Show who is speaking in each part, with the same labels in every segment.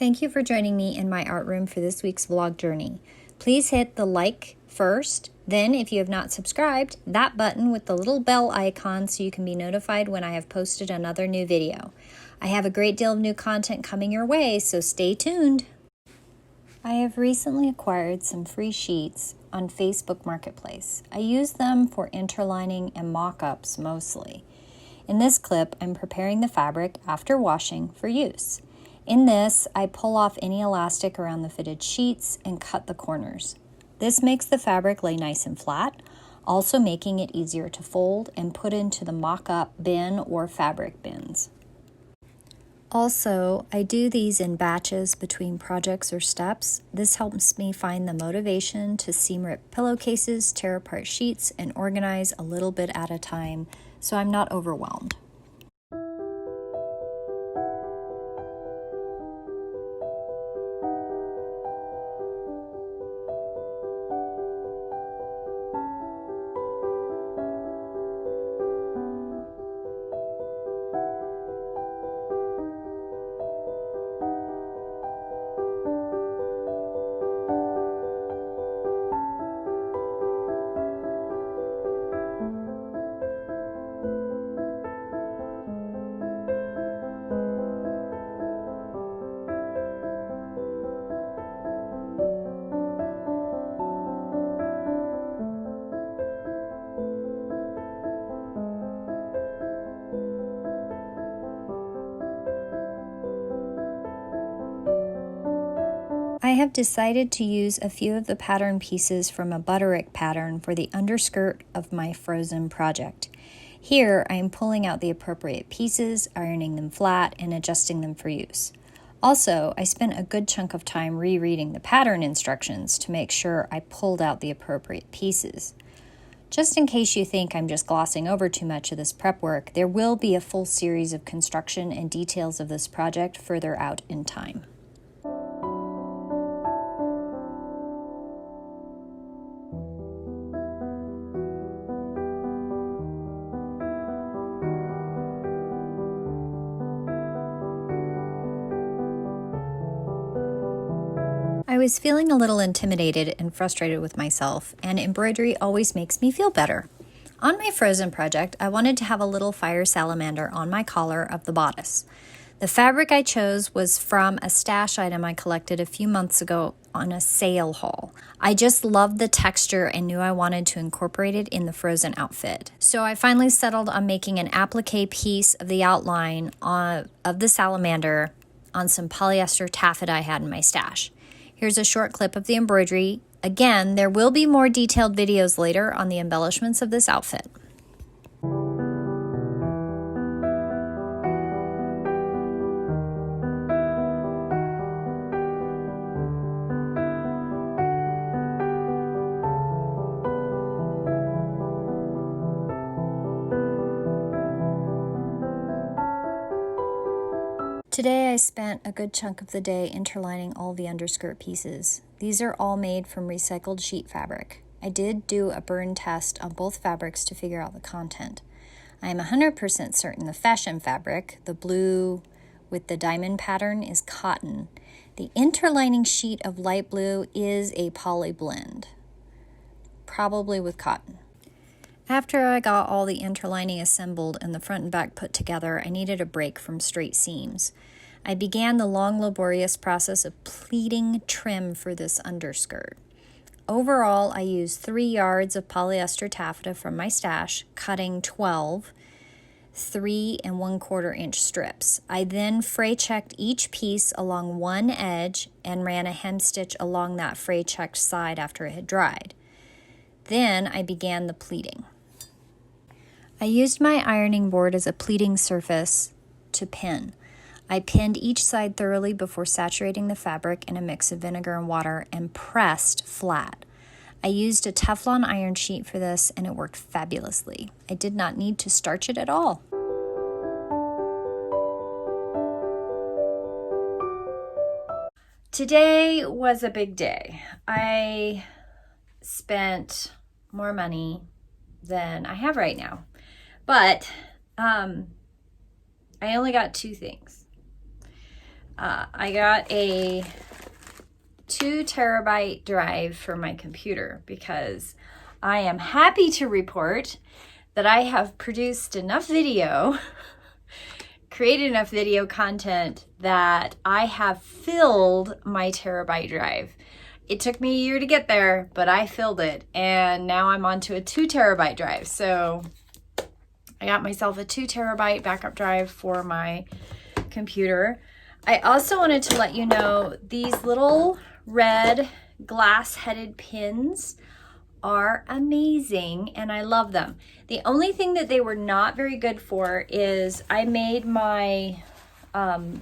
Speaker 1: Thank you for joining me in my art room for this week's vlog journey. Please hit the like first, then if you have not subscribed, that button with the little bell icon so you can be notified when I have posted another new video. I have a great deal of new content coming your way, so stay tuned. I have recently acquired some free sheets on Facebook Marketplace. I use them for interlining and mock-ups mostly. In this clip, I'm preparing the fabric after washing for use. In this, I pull off any elastic around the fitted sheets and cut the corners. This makes the fabric lay nice and flat, also making it easier to fold and put into the mock-up bin or fabric bins. Also, I do these in batches between projects or steps. This helps me find the motivation to seam rip pillowcases, tear apart sheets, and organize a little bit at a time so I'm not overwhelmed. I have decided to use a few of the pattern pieces from a butterick pattern for the underskirt of my frozen project. Here, I am pulling out the appropriate pieces, ironing them flat, and adjusting them for use. Also, I spent a good chunk of time rereading the pattern instructions to make sure I pulled out the appropriate pieces. Just in case you think I'm just glossing over too much of this prep work, there will be a full series of construction and details of this project further out in time. I was feeling a little intimidated and frustrated with myself, and embroidery always makes me feel better. On my frozen project, I wanted to have a little fire salamander on my collar of the bodice. The fabric I chose was from a stash item I collected a few months ago on a sale haul. I just loved the texture and knew I wanted to incorporate it in the frozen outfit. So I finally settled on making an applique piece of the outline of the salamander on some polyester taffeta I had in my stash. Here's a short clip of the embroidery. Again, there will be more detailed videos later on the embellishments of this outfit. Today I spent a good chunk of the day interlining all the underskirt pieces. These are all made from recycled sheet fabric. I did do a burn test on both fabrics to figure out the content. I am 100% certain the fashion fabric, the blue with the diamond pattern, is cotton. The interlining sheet of light blue is a poly blend, probably with cotton. After I got all the interlining assembled and the front and back put together, I needed a break from straight seams. I began the long, laborious process of pleading trim for this underskirt. Overall, I used 3 yards of polyester taffeta from my stash, cutting 12 3 1/4 inch strips. I then fray checked each piece along one edge and ran a hem stitch along that fray checked side after it had dried. Then I began the pleating. I used my ironing board as a pleating surface to pin. I pinned each side thoroughly before saturating the fabric in a mix of vinegar and water and pressed flat. I used a Teflon iron sheet for this and it worked fabulously. I did not need to starch it at all. Today was a big day. I spent more money than I have right now. But I only got 2 things. I got a 2 terabyte drive for my computer because I am happy to report that I have produced enough video, created enough video content that I have filled my terabyte drive. It took me a year to get there, but I filled it, and now I'm onto a 2 terabyte drive. So I got myself a 2 terabyte backup drive for my computer. I also wanted to let you know these little red glass-headed pins are amazing, and I love them. The only thing that they were not very good for is I made my, and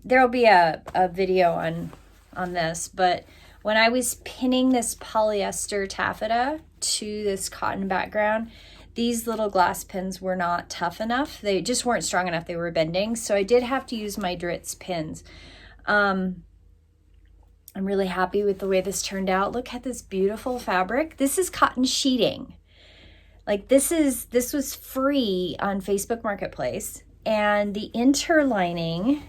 Speaker 1: there'll be a video on this, but when I was pinning this polyester taffeta to this cotton background, these little glass pins were not tough enough. They just weren't strong enough. They were bending. So I did have to use my Dritz pins. I'm really happy with the way this turned out. Look at this beautiful fabric. This is cotton sheeting. Like this was free on Facebook Marketplace. And the interlining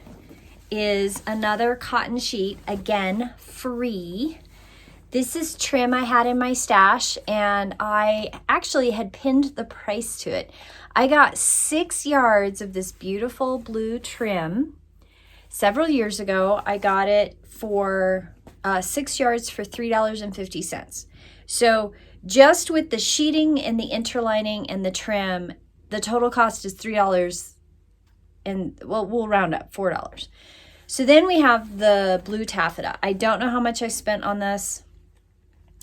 Speaker 1: is another cotton sheet, again, free. This is trim I had in my stash, and I actually had pinned the price to it. I got 6 yards of this beautiful blue trim several years ago. I got it for 6 yards for $3.50. So just with the sheeting and the interlining and the trim, the total cost is $3 and, well, we'll round up, $4. So then we have the blue taffeta. I don't know how much I spent on this,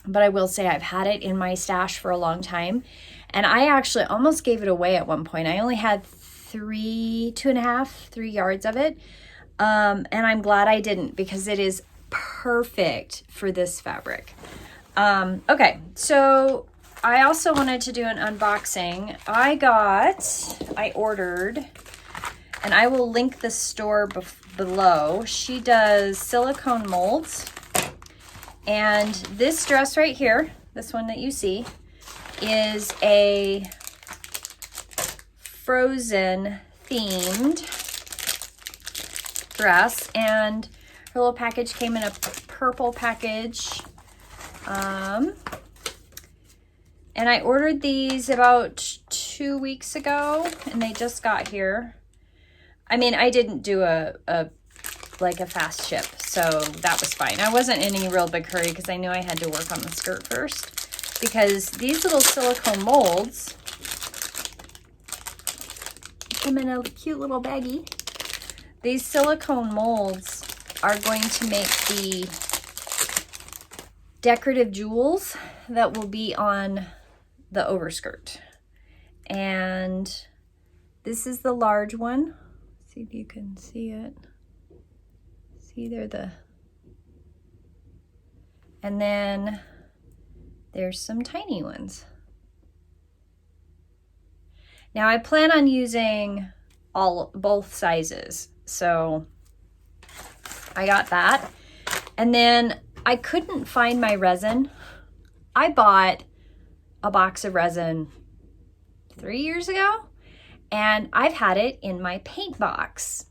Speaker 1: but I will say I've had it in my stash for a long time. And I actually almost gave it away at one point. I only had 3 yards of it. And I'm glad I didn't, because it is perfect for this fabric. Okay, so I also wanted to do an unboxing. I ordered, and I will link the store below. She does silicone molds. And this dress right here, this one that you see, is a Frozen themed dress. And her little package came in a purple package. And I ordered these about 2 weeks ago, and they just got here. I mean, I didn't do a fast ship, so that was fine. I wasn't in any real big hurry because I knew I had to work on the skirt first, because these little silicone molds come in a cute little baggie. These silicone molds are going to make the decorative jewels that will be on the overskirt. And this is the large one. See if you can see it. See, and then there's some tiny ones. Now I plan on using both sizes, so I got that. And then I couldn't find my resin. I bought a box of resin 3 years ago, and I've had it in my paint box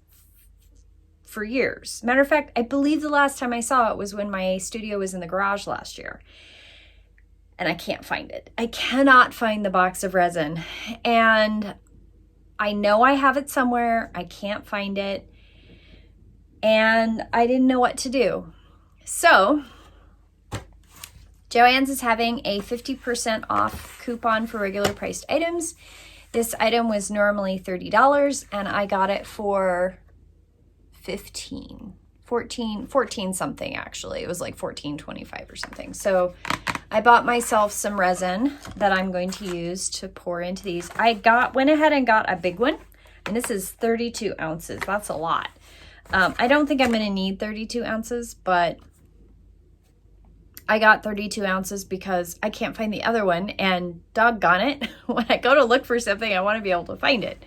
Speaker 1: for years. Matter of fact, I believe the last time I saw it was when my studio was in the garage last year. And I can't find it. I cannot find the box of resin. And I know I have it somewhere. I can't find it. And I didn't know what to do. So Joann's is having a 50% off coupon for regular priced items. This item was normally $30, and I got it for 14 something actually. It was like $14.25 or something. So I bought myself some resin that I'm going to use to pour into these. I went ahead and got a big one, and this is 32 ounces. That's a lot. I don't think I'm going to need 32 ounces, but I got 32 ounces because I can't find the other one, and doggone it, when I go to look for something, I want to be able to find it.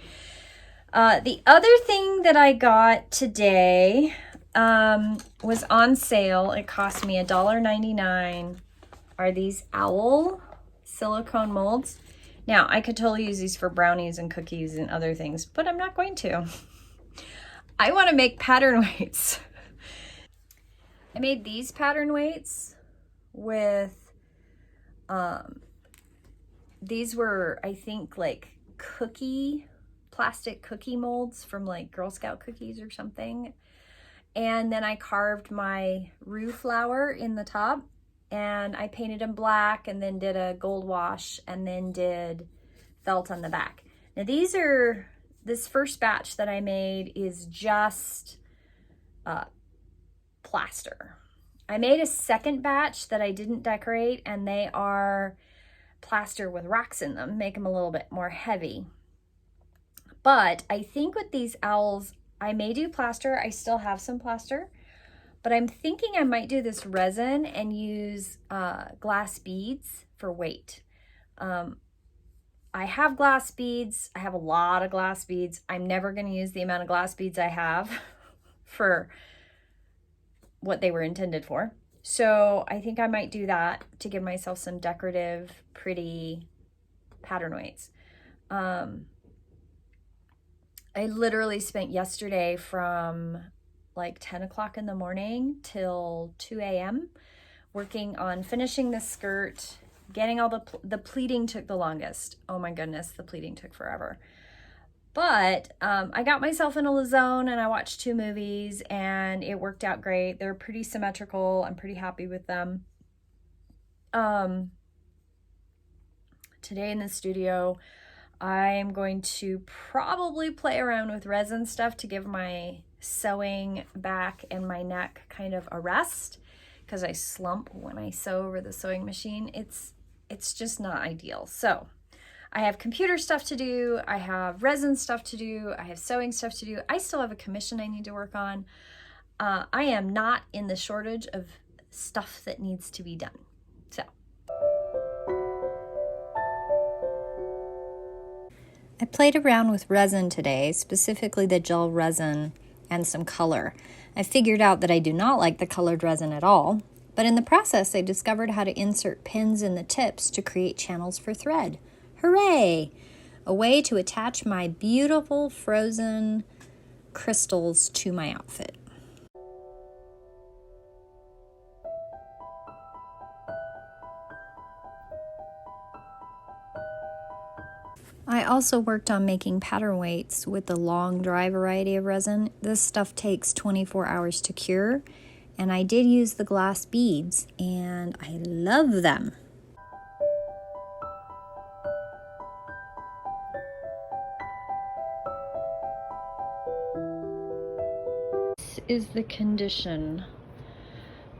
Speaker 1: The other thing that I got today was on sale. It cost me $1.99. Are these owl silicone molds? Now, I could totally use these for brownies and cookies and other things, but I'm not going to. I want to make pattern weights. I made these pattern weights with, these were, I think, like plastic cookie molds from like Girl Scout cookies or something. And then I carved my rue flower in the top, and I painted them black and then did a gold wash and then did felt on the back. Now this first batch that I made is just plaster. I made a second batch that I didn't decorate, and they are plaster with rocks in them, make them a little bit more heavy. But I think with these owls, I may do plaster. I still have some plaster, but I'm thinking I might do this resin and use glass beads for weight. I have glass beads. I have a lot of glass beads. I'm never going to use the amount of glass beads I have for what they were intended for. So I think I might do that to give myself some decorative, pretty pattern weights. I literally spent yesterday from like 10 o'clock in the morning till 2 a.m. working on finishing this skirt, getting all the pleating took the longest. Oh my goodness, the pleating took forever. But I got myself in a zone and I watched 2 movies and it worked out great. They're pretty symmetrical. I'm pretty happy with them. Today in the studio, I'm going to probably play around with resin stuff to give my sewing back and my neck kind of a rest, because I slump when I sew over the sewing machine. It's just not ideal. So I have computer stuff to do, I have resin stuff to do, I have sewing stuff to do. I still have a commission I need to work on. I am not in the shortage of stuff that needs to be done. So I played around with resin today, specifically the gel resin and some color. I figured out that I do not like the colored resin at all, but in the process I discovered how to insert pins in the tips to create channels for thread. Hooray! A way to attach my beautiful frozen crystals to my outfit. I also worked on making pattern weights with the long dry variety of resin. This stuff takes 24 hours to cure, and I did use the glass beads, and I love them. This is the condition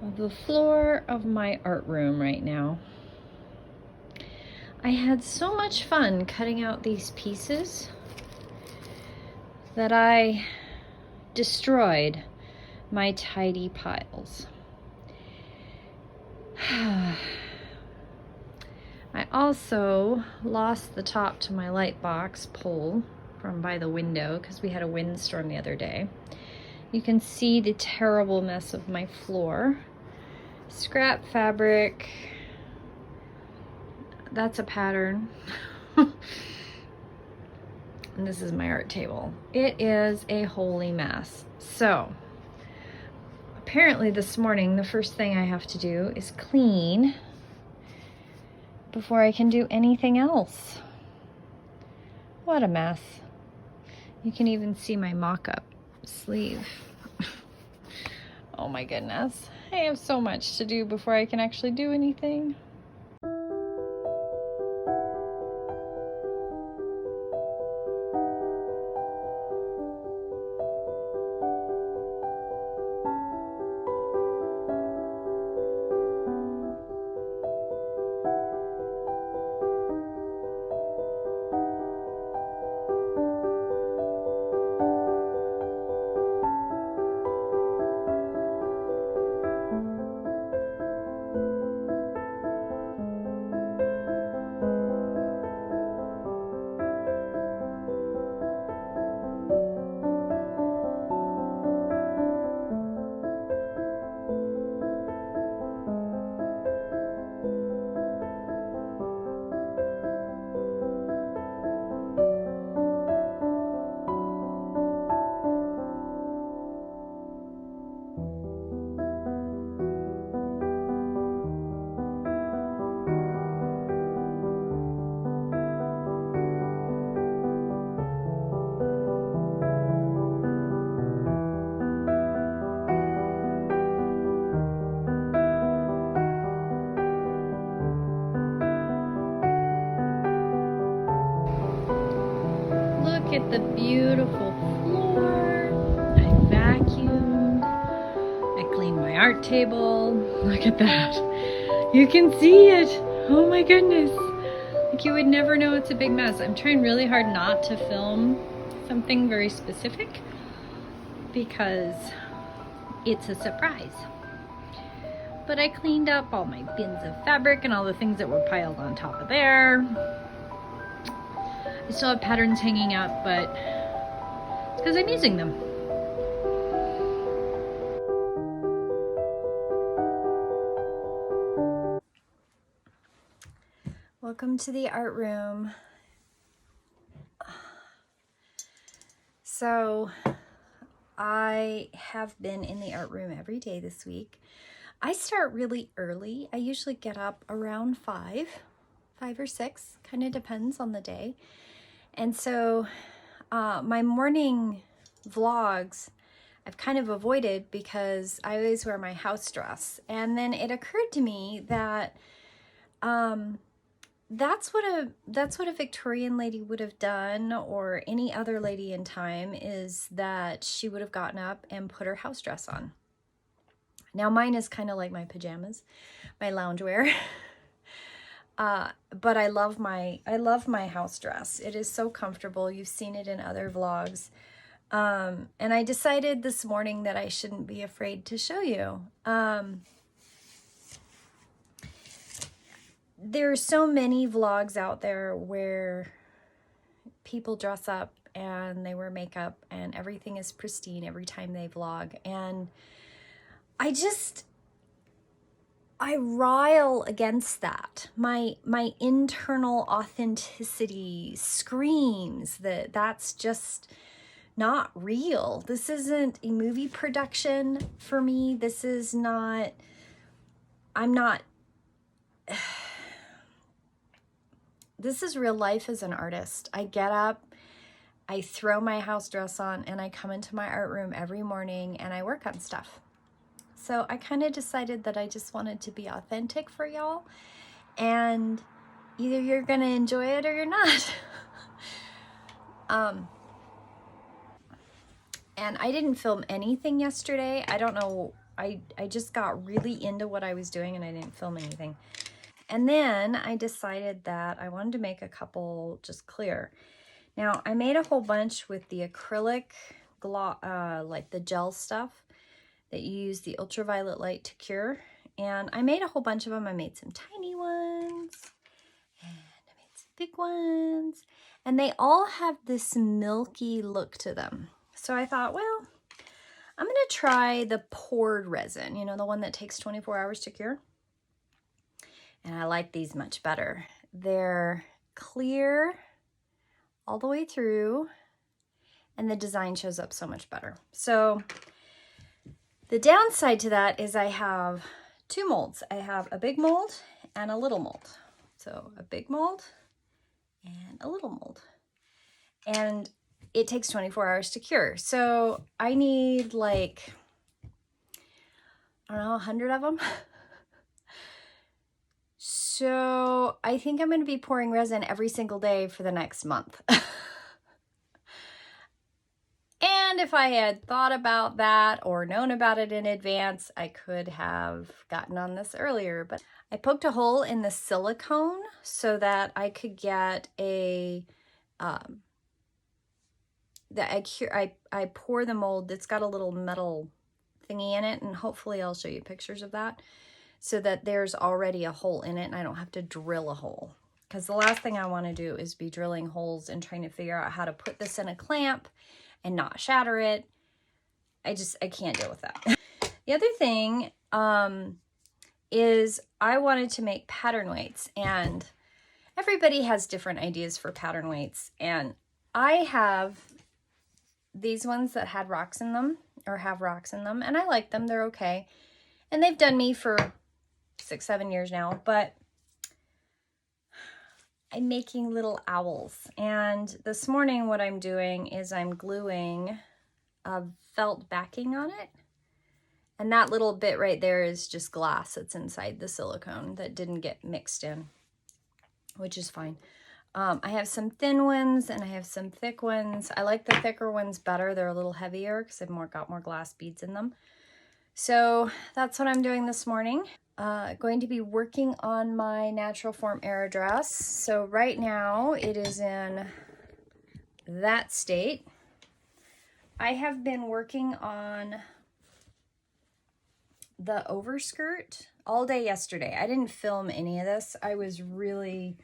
Speaker 1: of the floor of my art room right now. I had so much fun cutting out these pieces that I destroyed my tidy piles. I also lost the top to my light box pole from by the window because we had a windstorm the other day. You can see the terrible mess of my floor. Scrap fabric. That's a pattern. And this is my art table. It is a holy mess. So apparently this morning, the first thing I have to do is clean before I can do anything else. What a mess. You can even see my mock-up sleeve. Oh my goodness. I have so much to do before I can actually do anything. at the beautiful floor. I vacuumed. I cleaned my art table. Look at that. You can see it. Oh my goodness. Like, you would never know it's a big mess. I'm trying really hard not to film something very specific because it's a surprise. But I cleaned up all my bins of fabric and all the things that were piled on top of there. I still have patterns hanging up, but it's because I'm using them. Welcome to the art room. So I have been in the art room every day this week. I start really early. I usually get up around 5 or 6, kind of depends on the day. And so my morning vlogs I've kind of avoided because I always wear my house dress. And then it occurred to me that that's what a Victorian lady would have done, or any other lady in time, is that she would have gotten up and put her house dress on. Now mine is kind of like my pajamas, my loungewear. But I love my house dress. It is so comfortable. You've seen it in other vlogs. And I decided this morning that I shouldn't be afraid to show you. There are so many vlogs out there where people dress up and they wear makeup and everything is pristine every time they vlog. And I rile against that. My internal authenticity screams that that's just not real. This isn't a movie production for me. This is not, this is real life as an artist. I get up, I throw my house dress on, and I come into my art room every morning and I work on stuff. So I kind of decided that I just wanted to be authentic for y'all, and either you're gonna enjoy it or you're not. And I didn't film anything yesterday. I don't know, I just got really into what I was doing and I didn't film anything. And then I decided that I wanted to make a couple just clear. Now I made a whole bunch with the acrylic gloss, like the gel stuff that you use the ultraviolet light to cure. And I made a whole bunch of them. I made some tiny ones and I made some big ones, and they all have this milky look to them. So I thought, well, I'm gonna try the poured resin, you know, the one that takes 24 hours to cure. And I like these much better. They're clear all the way through, and the design shows up so much better. So the downside to that is I have 2 molds. I have a big mold and a little mold. So a big mold and a little mold. And it takes 24 hours to cure. So I need like, I don't know, 100 of them. So I think I'm going to be pouring resin every single day for the next month. And if I had thought about that or known about it in advance, I could have gotten on this earlier. But I poked a hole in the silicone so that I could get a, I pour the mold that's got a little metal thingy in it, and hopefully I'll show you pictures of that, so that there's already a hole in it and I don't have to drill a hole. Because the last thing I want to do is be drilling holes and trying to figure out how to put this in a clamp and not shatter it. I can't deal with that. The other thing is I wanted to make pattern weights, and everybody has different ideas for pattern weights. And I have these ones that had rocks in them, or have rocks in them, and I like them. They're okay. And they've done me for 6-7 years now, but I'm making little owls. And this morning what I'm doing is I'm gluing a felt backing on it. And that little bit right there is just glass that's inside the silicone that didn't get mixed in, which is fine. I have some thin ones and I have some thick ones. I like the thicker ones better. They're a little heavier because I've got more glass beads in them. So that's what I'm doing this morning. Going to be working on my natural form era dress. So right now it is in that state. I have been working on the overskirt all day yesterday. I didn't film any of this. I was really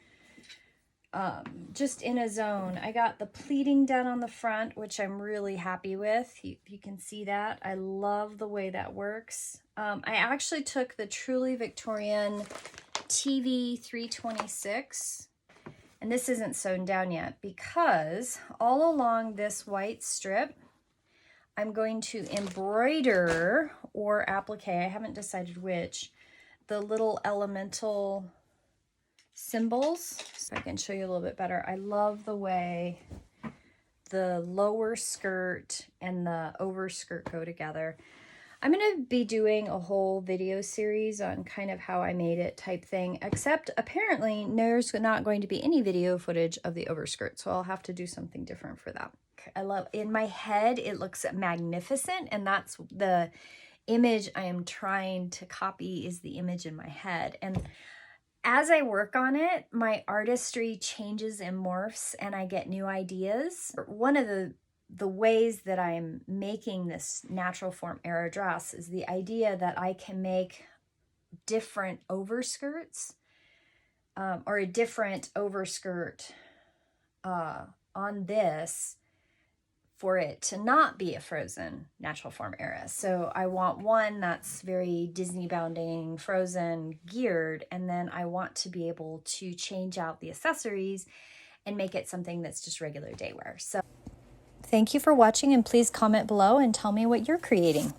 Speaker 1: just in a zone. I got the pleating done on the front, which I'm really happy with. You can see that. I love the way that works. I actually took the Truly Victorian TV 326, and this isn't sewn down yet because all along this white strip, I'm going to embroider or applique, I haven't decided which, the little elemental symbols. So I can show you a little bit better. I love the way the lower skirt and the overskirt go together. I'm going to be doing a whole video series on kind of how I made it type thing, except apparently there's not going to be any video footage of the overskirt, so I'll have to do something different for that. I love, in my head, it looks magnificent, and that's the image I am trying to copy, is the image in my head. And as I work on it, my artistry changes and morphs, and I get new ideas. One of the ways that I'm making this natural form era dress is the idea that I can make different overskirts, or a different overskirt on this, for it to not be a frozen natural form era. So I want one that's very Disney bounding, frozen, geared, and then I want to be able to change out the accessories and make it something that's just regular day wear. So thank you for watching, and please comment below and tell me what you're creating.